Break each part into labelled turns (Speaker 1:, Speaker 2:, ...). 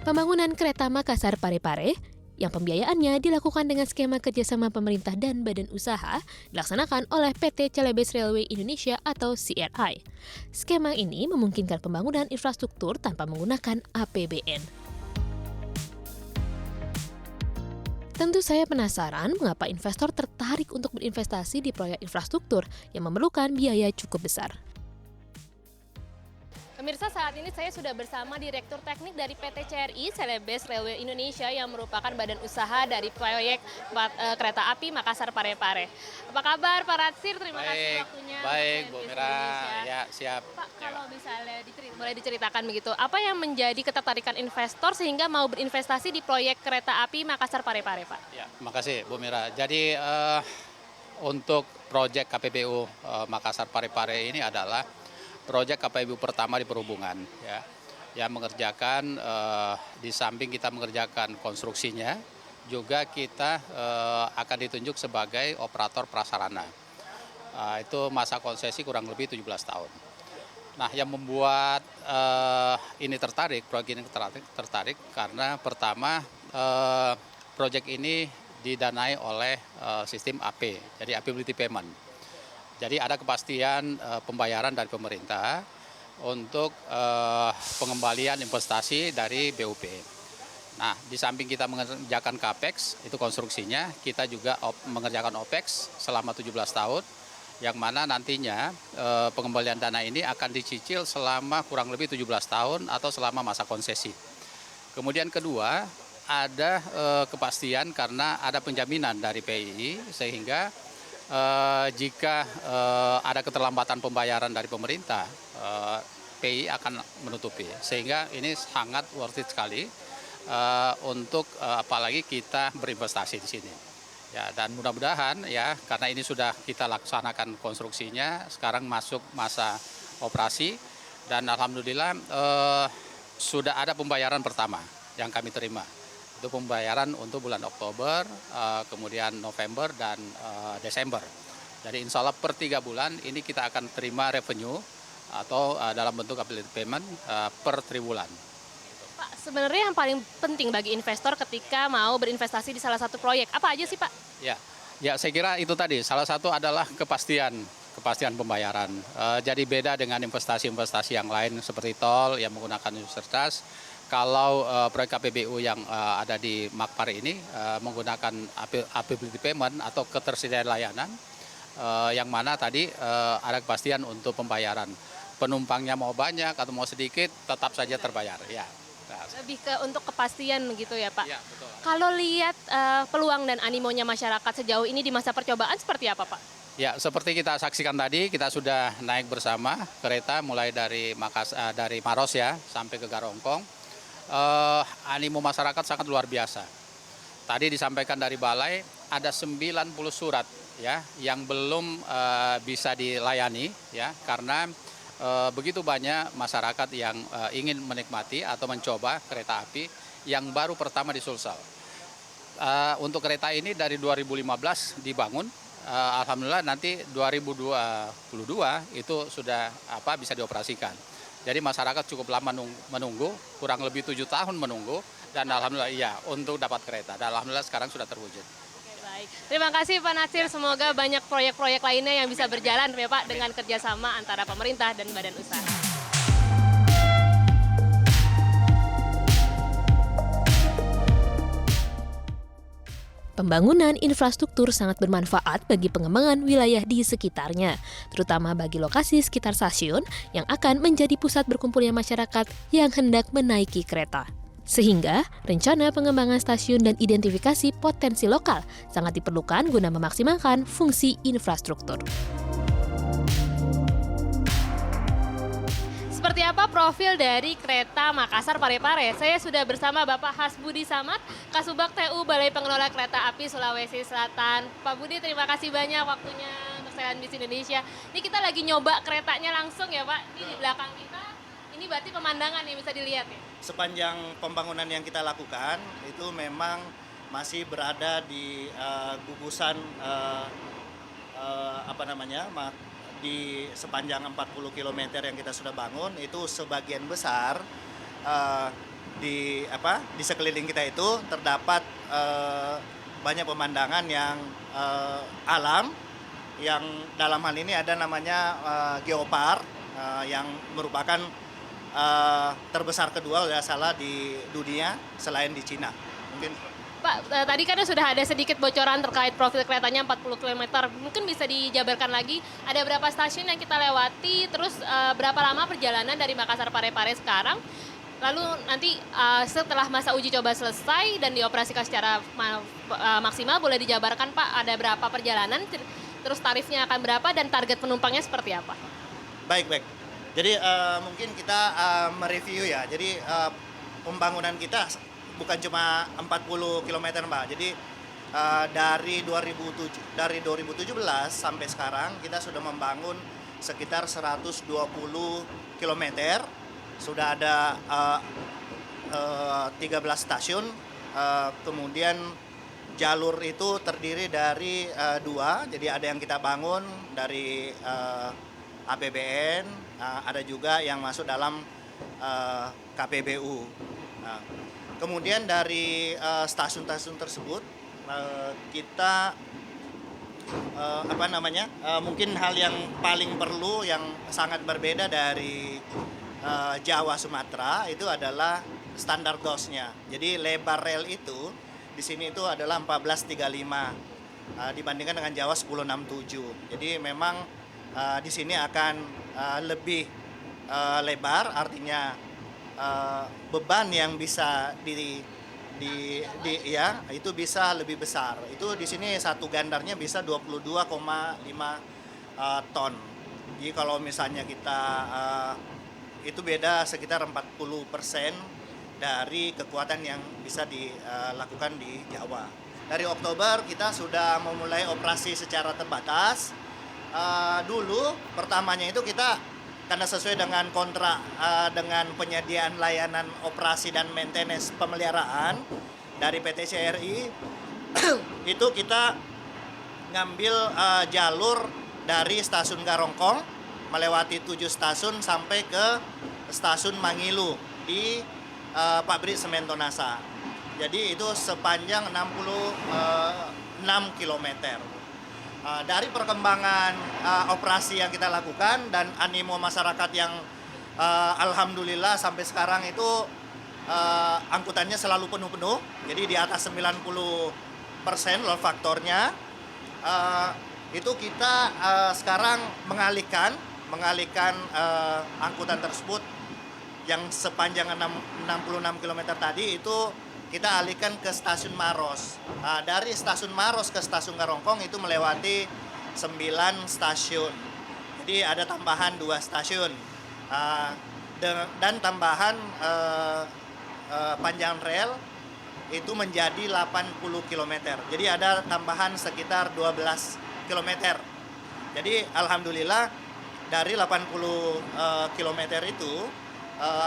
Speaker 1: Pembangunan kereta Makassar Parepare yang pembiayaannya dilakukan dengan skema kerjasama pemerintah dan badan usaha dilaksanakan oleh PT Celebes Railway Indonesia atau CRI. Skema ini memungkinkan pembangunan infrastruktur tanpa menggunakan APBN. Tentu saya penasaran mengapa investor tertarik untuk berinvestasi di proyek infrastruktur yang memerlukan biaya cukup besar.
Speaker 2: Pemirsa, saat ini saya sudah bersama Direktur Teknik dari PT CRI, Celebes Railway Indonesia, yang merupakan badan usaha dari proyek kereta api Makassar Parepare. Apa kabar Pak Ratsir? Terima kasih waktunya.
Speaker 3: Baik, Bu
Speaker 2: CNBC
Speaker 3: Mira.
Speaker 2: Indonesia.
Speaker 3: Ya, siap.
Speaker 2: Pak, kalau misalnya boleh diceritakan begitu, apa yang menjadi ketertarikan investor sehingga mau berinvestasi di proyek kereta api Makassar Parepare, Pak?
Speaker 3: Ya, makasih Bu Mira. Jadi untuk proyek KPBU Makassar Parepare ini adalah proyek KPBU pertama di perhubungan, ya, yang mengerjakan di samping kita mengerjakan konstruksinya, juga kita akan ditunjuk sebagai operator prasarana. Itu masa konsesi kurang lebih 17 tahun. Nah, yang membuat ini tertarik, proyek ini tertarik karena pertama proyek ini didanai oleh sistem AP, jadi Ability Payment. Jadi ada kepastian pembayaran dari pemerintah untuk pengembalian investasi dari BUP. Nah, di samping kita mengerjakan CAPEX, itu konstruksinya, kita juga mengerjakan OPEX selama 17 tahun, yang mana nantinya pengembalian dana ini akan dicicil selama kurang lebih 17 tahun atau selama masa konsesi. Kemudian kedua, ada kepastian karena ada penjaminan dari PII, sehingga jika ada keterlambatan pembayaran dari pemerintah, PI akan menutupi. Sehingga ini sangat worth it sekali untuk apalagi kita berinvestasi di sini. Ya, dan mudah-mudahan ya, karena ini sudah kita laksanakan konstruksinya, sekarang masuk masa operasi, dan alhamdulillah sudah ada pembayaran pertama yang kami terima. Itu pembayaran untuk bulan Oktober, kemudian November, dan Desember. Jadi insya Allah per 3 bulan ini kita akan terima revenue atau dalam bentuk ability payment per triwulan.
Speaker 2: Pak, sebenarnya yang paling penting bagi investor ketika mau berinvestasi di salah satu proyek, apa aja sih Pak?
Speaker 3: Ya, saya kira itu tadi. Salah satu adalah kepastian pembayaran. Jadi beda dengan investasi-investasi yang lain seperti tol yang menggunakan universitas. Kalau proyek KPBU yang ada di Makpar ini menggunakan ability payment atau ketersediaan layanan, yang mana tadi ada kepastian untuk pembayaran. Penumpangnya mau banyak atau mau sedikit, tetap saja terbayar. Ya.
Speaker 2: Lebih ke untuk kepastian begitu ya Pak?
Speaker 3: Ya, betul.
Speaker 2: Kalau lihat peluang dan animonya masyarakat sejauh ini di masa percobaan seperti apa Pak?
Speaker 3: Ya, seperti kita saksikan tadi, kita sudah naik bersama kereta mulai dari Maros ya sampai ke Garongkong. Animo masyarakat sangat luar biasa. Tadi disampaikan dari Balai ada 90 surat ya yang belum bisa dilayani ya karena begitu banyak masyarakat yang ingin menikmati atau mencoba kereta api yang baru pertama di Sulsel. Untuk kereta ini dari 2015 dibangun, alhamdulillah nanti 2022 itu sudah bisa dioperasikan. Jadi masyarakat cukup lama menunggu, kurang lebih 7 tahun menunggu, dan alhamdulillah iya untuk dapat kereta. Dan alhamdulillah sekarang sudah terwujud.
Speaker 2: Baik. Terima kasih Pak Natsir, semoga banyak proyek-proyek lainnya yang bisa berjalan ya Pak dengan kerjasama antara pemerintah dan badan usaha.
Speaker 1: Pembangunan infrastruktur sangat bermanfaat bagi pengembangan wilayah di sekitarnya, terutama bagi lokasi sekitar stasiun yang akan menjadi pusat berkumpulnya masyarakat yang hendak menaiki kereta. Sehingga, rencana pengembangan stasiun dan identifikasi potensi lokal sangat diperlukan guna memaksimalkan fungsi infrastruktur.
Speaker 2: Seperti apa profil dari kereta Makassar Parepare? Saya sudah bersama Bapak Hasbudi Samad, Kasubag TU Balai Pengelola Kereta Api Sulawesi Selatan. Pak Budi, terima kasih banyak waktunya untuk CNBC Indonesia. Ini kita lagi nyoba keretanya langsung ya Pak. Ini di belakang kita, ini berarti pemandangan yang bisa dilihat ya?
Speaker 4: Sepanjang pembangunan yang kita lakukan, itu memang masih berada di gugusan di sepanjang 40 km yang kita sudah bangun, itu sebagian besar di sekeliling kita itu terdapat banyak pemandangan yang alam, yang dalam hal ini ada namanya geopark yang merupakan terbesar kedua kalau tidak salah di dunia selain di Cina. Mungkin
Speaker 2: Pak, tadi kan sudah ada sedikit bocoran terkait profil keretanya 40 km. Mungkin bisa dijabarkan lagi, ada berapa stasiun yang kita lewati, terus berapa lama perjalanan dari Makassar Parepare sekarang? Lalu nanti setelah masa uji coba selesai dan dioperasikan secara maksimal, boleh dijabarkan Pak, ada berapa perjalanan, terus tarifnya akan berapa, dan target penumpangnya seperti apa?
Speaker 4: baik. Jadi mungkin kita mereview ya. Jadi pembangunan kita bukan cuma 40 km Mbak. Jadi dari 2017 sampai sekarang kita sudah membangun sekitar 120 km. Sudah ada 13 stasiun. Kemudian jalur itu terdiri dari dua. Jadi ada yang kita bangun dari APBN, ada juga yang masuk dalam KPBU. Nah, kemudian dari stasiun-stasiun tersebut kita mungkin hal yang paling perlu yang sangat berbeda dari Jawa Sumatera itu adalah standar GOS-nya. Jadi lebar rel itu di sini itu adalah 1435 dibandingkan dengan Jawa 1067. Jadi memang di sini akan lebih lebar, artinya beban yang bisa itu bisa lebih besar. Itu di sini satu gandarnya bisa 22,5 ton. Jadi kalau misalnya kita itu beda sekitar 40% dari kekuatan yang bisa dilakukan di Jawa. Dari Oktober kita sudah memulai operasi secara terbatas. Dulu pertamanya itu kita karena sesuai dengan kontrak dengan penyediaan layanan operasi dan maintenance pemeliharaan dari PT CRI itu kita ngambil jalur dari stasiun Garongkong melewati 7 stasiun sampai ke stasiun Mangilu di pabrik semen Tonasa. Jadi itu sepanjang 66 km. Dari perkembangan operasi yang kita lakukan dan animo masyarakat yang alhamdulillah sampai sekarang itu angkutannya selalu penuh-penuh, jadi di atas 90% load faktornya, itu kita sekarang mengalihkan angkutan tersebut yang sepanjang 66 km tadi itu kita alihkan ke stasiun Maros. Dari stasiun Maros ke stasiun Garongkong itu melewati 9 stasiun. Jadi ada tambahan 2 stasiun. Dan tambahan panjang rel itu menjadi 80 km. Jadi ada tambahan sekitar 12 km. Jadi alhamdulillah dari 80 km itu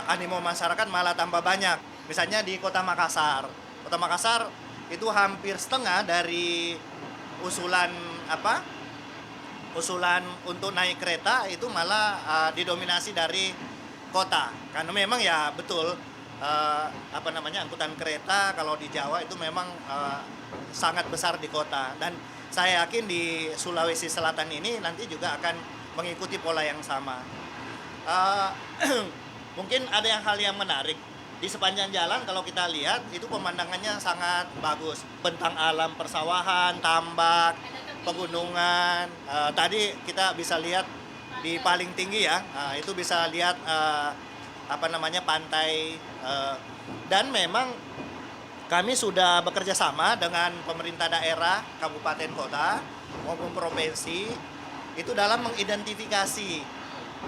Speaker 4: animo masyarakat malah tambah banyak. Misalnya di Kota Makassar. Kota Makassar itu hampir setengah dari usulan untuk naik kereta itu malah didominasi dari kota. Karena memang ya betul angkutan kereta kalau di Jawa itu memang sangat besar di kota, dan saya yakin di Sulawesi Selatan ini nanti juga akan mengikuti pola yang sama. Mungkin ada hal yang menarik di sepanjang jalan. Kalau kita lihat itu pemandangannya sangat bagus, bentang alam persawahan, tambak, pegunungan. Tadi kita bisa lihat di paling tinggi ya, itu bisa lihat pantai, dan memang kami sudah bekerja sama dengan pemerintah daerah, kabupaten, kota maupun provinsi itu dalam mengidentifikasi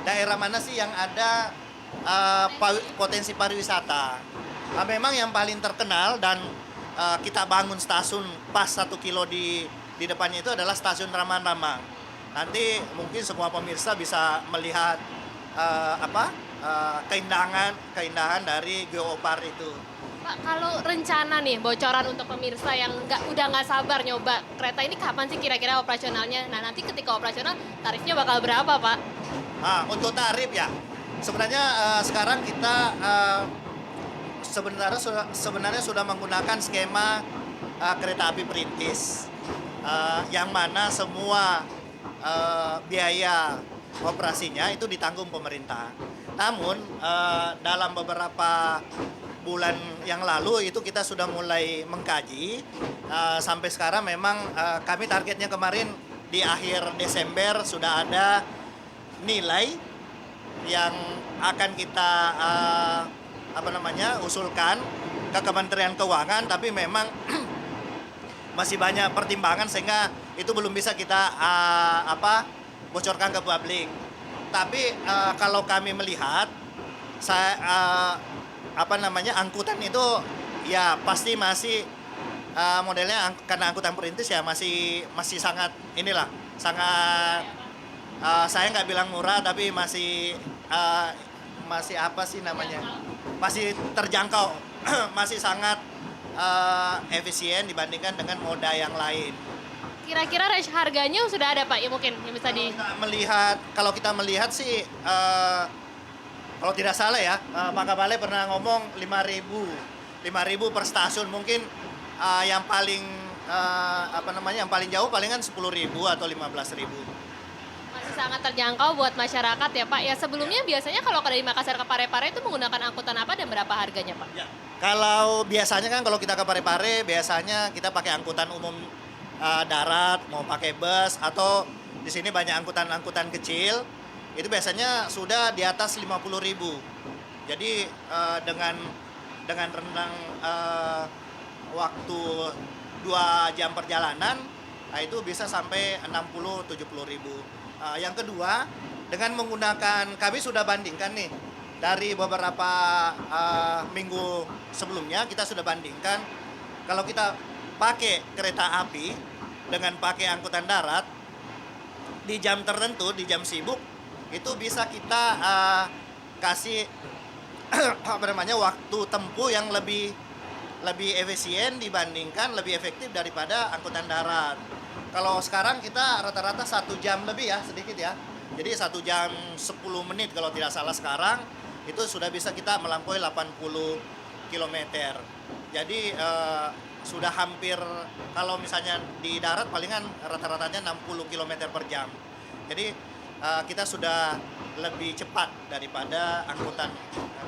Speaker 4: daerah mana sih yang ada potensi pariwisata. Memang yang paling terkenal dan kita bangun stasiun pas 1 kilo di depannya itu adalah stasiun Ramang-Ramang. Nanti mungkin semua pemirsa bisa melihat keindahan dari geopark itu.
Speaker 2: Pak, kalau rencana nih bocoran untuk pemirsa yang udah nggak sabar nyoba kereta ini, kapan sih kira-kira operasionalnya? Nah, nanti ketika operasional tarifnya bakal berapa, Pak?
Speaker 4: Untuk tarif ya, sebenarnya sekarang kita sebenarnya sudah menggunakan skema kereta api perintis, yang mana semua biaya operasinya itu ditanggung pemerintah. Namun dalam beberapa bulan yang lalu itu kita sudah mulai mengkaji, sampai sekarang memang kami targetnya kemarin di akhir Desember sudah ada nilai yang akan kita usulkan ke Kementerian Keuangan, tapi memang masih banyak pertimbangan sehingga itu belum bisa kita bocorkan ke publik. Tapi kalau kami melihat angkutan itu ya pasti masih modelnya karena angkutan perintis ya masih sangat sangat saya nggak bilang murah, tapi masih masih terjangkau masih sangat efisien dibandingkan dengan moda yang lain.
Speaker 2: Kira-kira range harganya sudah ada Pak ya mungkin yang bisa di...
Speaker 4: Kalau kita melihat sih kalau tidak salah ya Pak Kabale pernah ngomong 5.000 per stasiun, mungkin yang paling yang paling jauh palingan 10.000 atau 15.000.
Speaker 2: Masih sangat terjangkau buat masyarakat ya Pak. Ya sebelumnya biasanya kalau dari Makassar ke Parepare itu menggunakan angkutan apa dan berapa harganya Pak?
Speaker 4: Ya. Kalau biasanya kan kalau kita ke Parepare biasanya kita pakai angkutan umum darat, mau pakai bus, atau di sini banyak angkutan kecil, itu biasanya sudah di atas 50.000. Jadi dengan rentang waktu 2 jam perjalanan, itu bisa sampai 60-70.000. Yang kedua, dengan menggunakan, kami sudah bandingkan nih dari beberapa minggu sebelumnya, kita sudah bandingkan kalau kita pakai kereta api dengan pakai angkutan darat di jam tertentu, di jam sibuk itu bisa kita kasih waktu tempuh yang lebih efisien dibandingkan lebih efektif daripada angkutan darat. Kalau sekarang kita rata-rata 1 jam lebih ya, sedikit ya. Jadi 1 jam 10 menit kalau tidak salah sekarang itu sudah bisa kita melampaui 80 km. Jadi sudah hampir, kalau misalnya di darat palingan rata-ratanya 60 km per jam. Jadi kita sudah lebih cepat daripada angkutan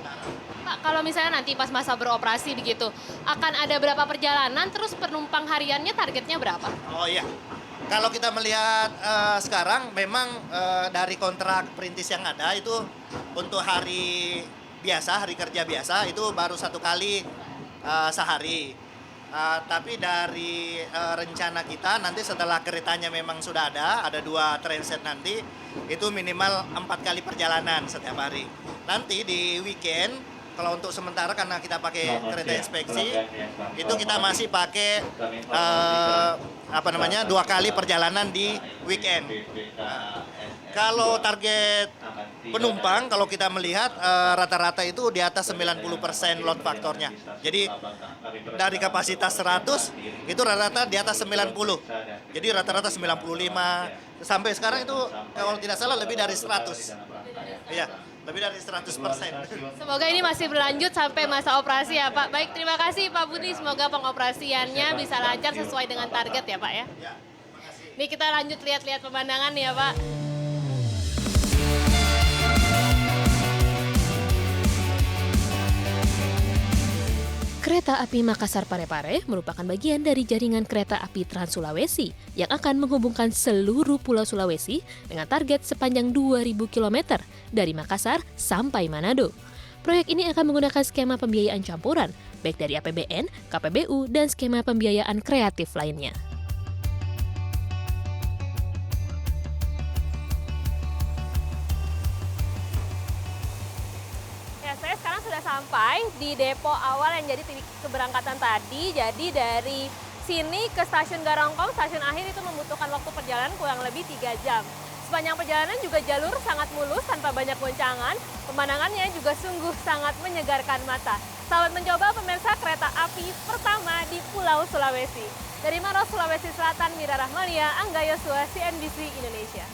Speaker 4: darat.
Speaker 2: Pak, kalau misalnya nanti pas masa beroperasi begitu, akan ada berapa perjalanan, terus penumpang hariannya targetnya berapa?
Speaker 4: Oh iya, kalau kita melihat sekarang memang dari kontrak perintis yang ada itu untuk hari kerja biasa itu baru 1 kali sehari. Tapi dari rencana kita nanti setelah keretanya memang sudah ada 2 trainset nanti, itu minimal 4 kali perjalanan setiap hari. Nanti di weekend, kalau untuk sementara karena kita pakai kereta inspeksi, itu kita masih pakai 2 kali perjalanan di weekend. Kalau target penumpang, kalau kita melihat rata-rata itu di atas 90% load faktornya. Jadi dari kapasitas 100 itu rata-rata di atas 90. Jadi rata-rata 95 sampai sekarang itu kalau tidak salah lebih dari 100. Iya, lebih dari 100%.
Speaker 2: Semoga ini masih berlanjut sampai masa operasi ya Pak. Baik, terima kasih Pak Budi. Semoga pengoperasiannya bisa lancar sesuai dengan target ya Pak ya. Ini kita lanjut lihat-lihat pemandangan ya Pak.
Speaker 1: Kereta api Makassar Parepare merupakan bagian dari jaringan kereta api Trans Sulawesi yang akan menghubungkan seluruh Pulau Sulawesi dengan target sepanjang 2.000 km dari Makassar sampai Manado. Proyek ini akan menggunakan skema pembiayaan campuran, baik dari APBN, KPBU, dan skema pembiayaan kreatif lainnya.
Speaker 2: Saya sekarang sudah sampai di depo awal yang jadi titik keberangkatan tadi. Jadi dari sini ke stasiun Garongkong, stasiun akhir itu membutuhkan waktu perjalanan kurang lebih 3 jam. Sepanjang perjalanan juga jalur sangat mulus tanpa banyak goncangan. Pemandangannya juga sungguh sangat menyegarkan mata. Selamat mencoba pemirsa kereta api pertama di Pulau Sulawesi. Dari Maros, Sulawesi Selatan, Mira Rahmalia, Angga Yosua, CNBC Indonesia.